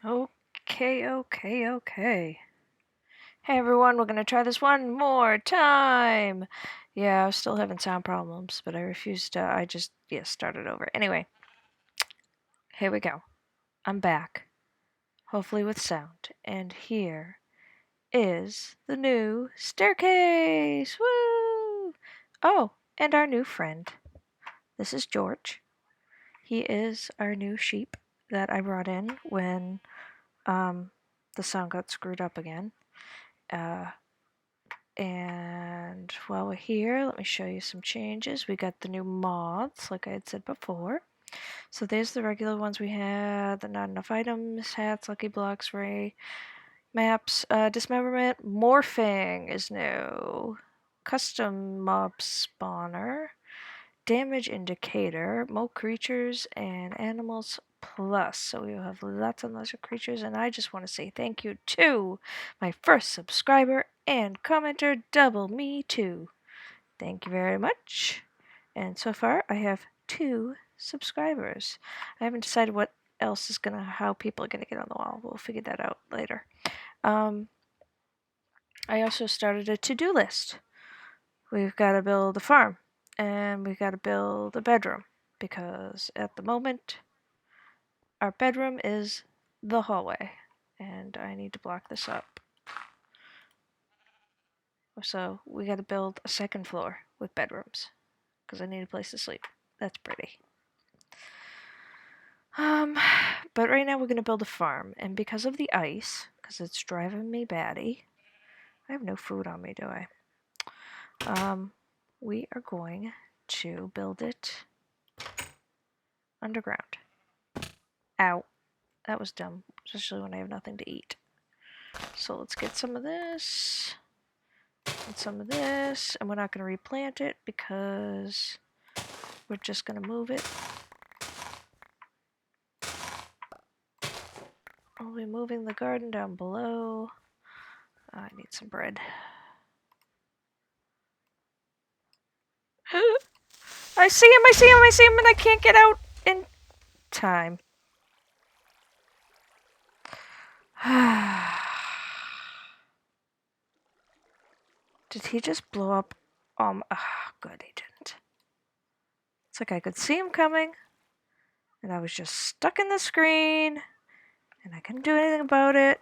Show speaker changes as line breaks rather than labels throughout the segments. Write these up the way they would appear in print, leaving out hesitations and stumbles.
Okay. Hey everyone, we're gonna try this one more time. Yeah, I was still having sound problems, but I refused to. I just, started over. Anyway, here we go. I'm back, hopefully with sound. And here is the new staircase. Woo! Oh, and our new friend. This is George. He is our new sheep that I brought in when the sound got screwed up again. And while we're here, let me show you some changes. We got the new mods, like I had said before. So there's the regular ones we had, the not enough items, hats, lucky blocks, ray, maps, dismemberment, morphing is new, custom mob spawner, damage indicator, more creatures, and animals plus. So we will have lots and lots of creatures, and I just want to say thank you to my first subscriber and commenter, Double Me Too. Thank you very much. And so far, I have 2 subscribers. I haven't decided what else is how people are gonna get on the wall. We'll figure that out later. I also started a to-do list. We've got to build a farm, and we've got to build a bedroom, because at the moment, our bedroom is the hallway, and I need to block this up. So we got to build a second floor with bedrooms, because I need a place to sleep. That's pretty. But right now we're gonna build a farm, and because of the ice, because it's driving me batty, I have no food on me, do I? We are going to build it underground. Ow, that was dumb, especially when I have nothing to eat. So let's get some of this, and some of this, and we're not gonna replant it because we're just gonna move it. I'll be moving the garden down below. I need some bread. I see him, and I can't get out in time. Did he just blow up? Good, he didn't. It's like I could see him coming, and I was just stuck in the screen, and I couldn't do anything about it,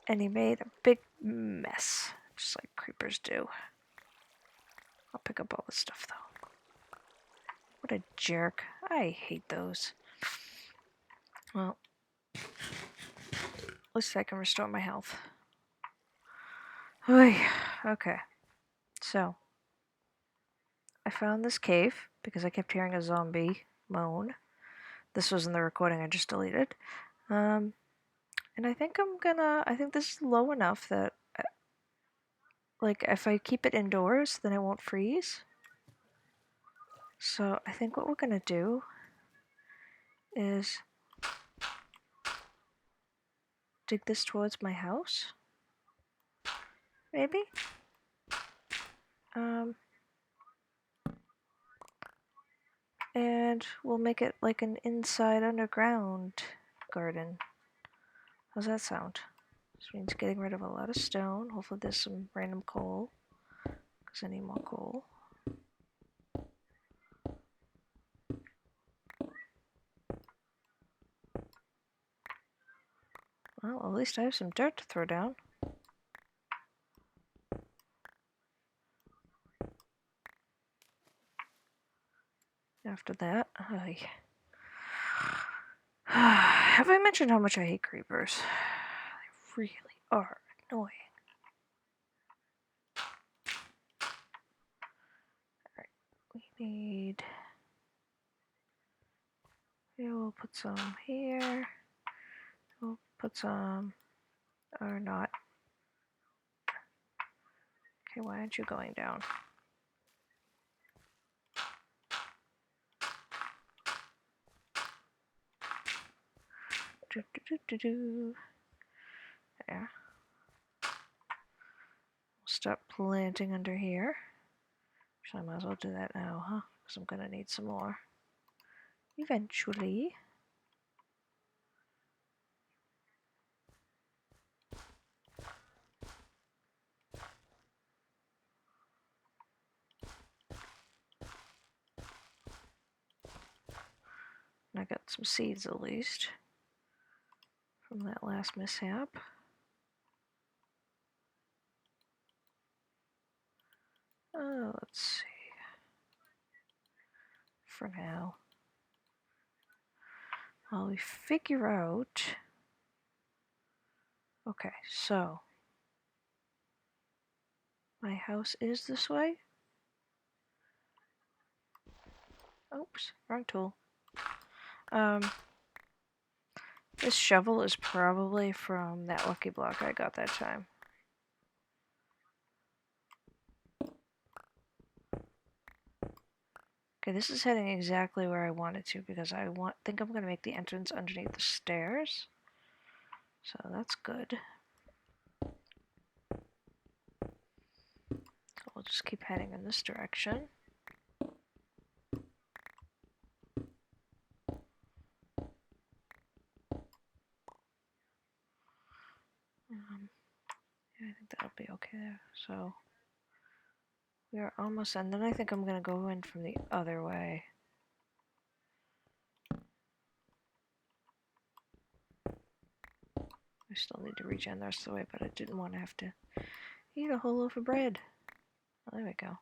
and he made a big mess, just like creepers do. I'll pick up all this stuff, though. What a jerk. I hate those. Well, at least I can restore my health. Okay, so I found this cave because I kept hearing a zombie moan. This was in the recording I just deleted. And I think I think this is low enough that, like, if I keep it indoors, then it won't freeze. So I think what we're gonna do is dig this towards my house. Maybe? And we'll make it like an inside underground garden. How's that sound? This means getting rid of a lot of stone. Hopefully there's some random coal, because I need more coal. Well, at least I have some dirt to throw down. After that, have I mentioned how much I hate creepers? They really are annoying. Alright, we'll put some here. We'll put some, or not. Okay, why aren't you going down? There. We'll start planting under here. Actually, I might as well do that now, huh? Because I'm gonna need some more eventually. I got some seeds at least from that last mishap. Let's see. For now, while we figure out. Okay, so my house is this way. Oops, wrong tool. This shovel is probably from that lucky block I got that time. Okay, this is heading exactly where I wanted to because I think I'm going to make the entrance underneath the stairs. So that's good. So we'll just keep heading in this direction. Yeah, I think that'll be okay there. So we are almost, and then I think I'm going to go in from the other way. I still need to regen the rest of the way, but I didn't want to have to eat a whole loaf of bread. Oh, there we go.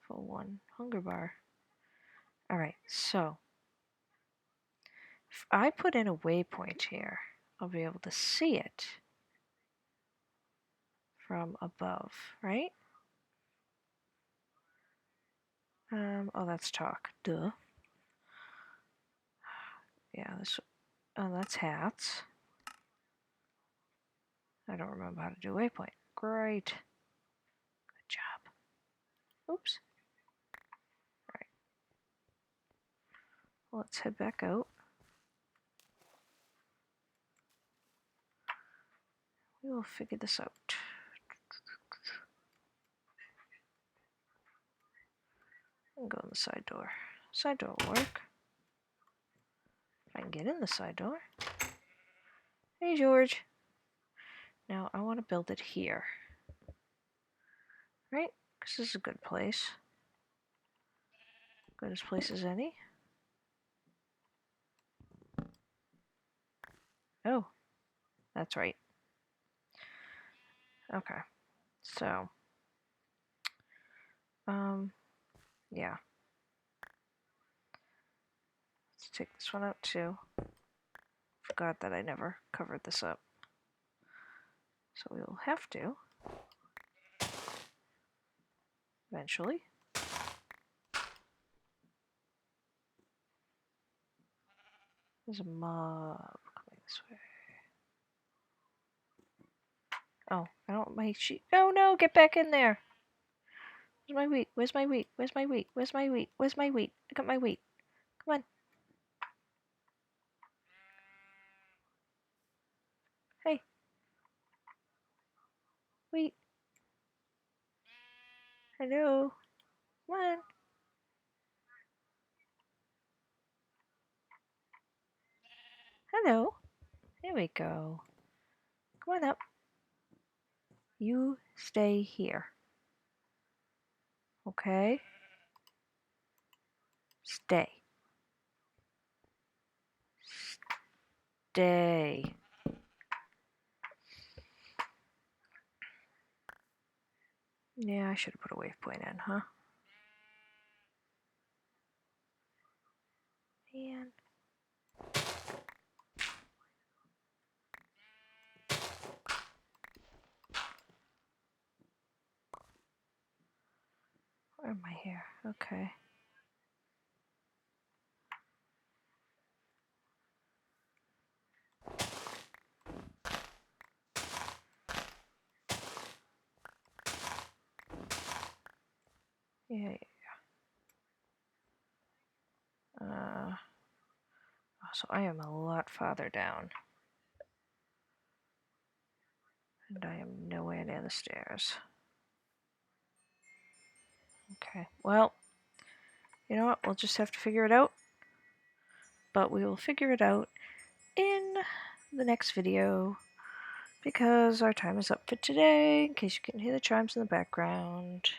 Full one hunger bar. Alright, so if I put in a waypoint here, I'll be able to see it from above, right? Oh, that's talk. Duh. Yeah, that's hats. I don't remember how to do waypoint. Great. Good job. Oops. Alright. Well, let's head back out. We will figure this out. And go in the side door. Side door will work. If I can get in the side door. Hey, George. Now, I want to build it here. Right? Because this is a good place. Good as place as any. Oh, that's right. Okay. So, yeah. Let's take this one out too. Forgot that I never covered this up. So we will have to. Eventually. There's a mob coming this way. Oh, I don't want my sheep. Oh no, get back in there. Where's my wheat? Where's my wheat? Where's my wheat? Where's my wheat? Where's my wheat? I got my wheat. Come on. Hey. Wheat. Hello. Come on. Hello. There we go. Come on up. You stay here. Okay? Stay. Stay. Yeah, I should have put a waypoint in, huh? Man. Where am I here? Okay. Yeah. So I am a lot farther down. And I am nowhere near the stairs. Okay, well, you know what? We'll just have to figure it out. But we will figure it out in the next video. Because our time is up for today, in case you can hear the chimes in the background.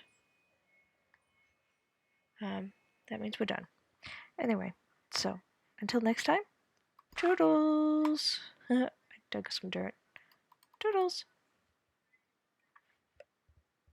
that means we're done. Anyway, so until next time, toodles! I dug some dirt. Toodles!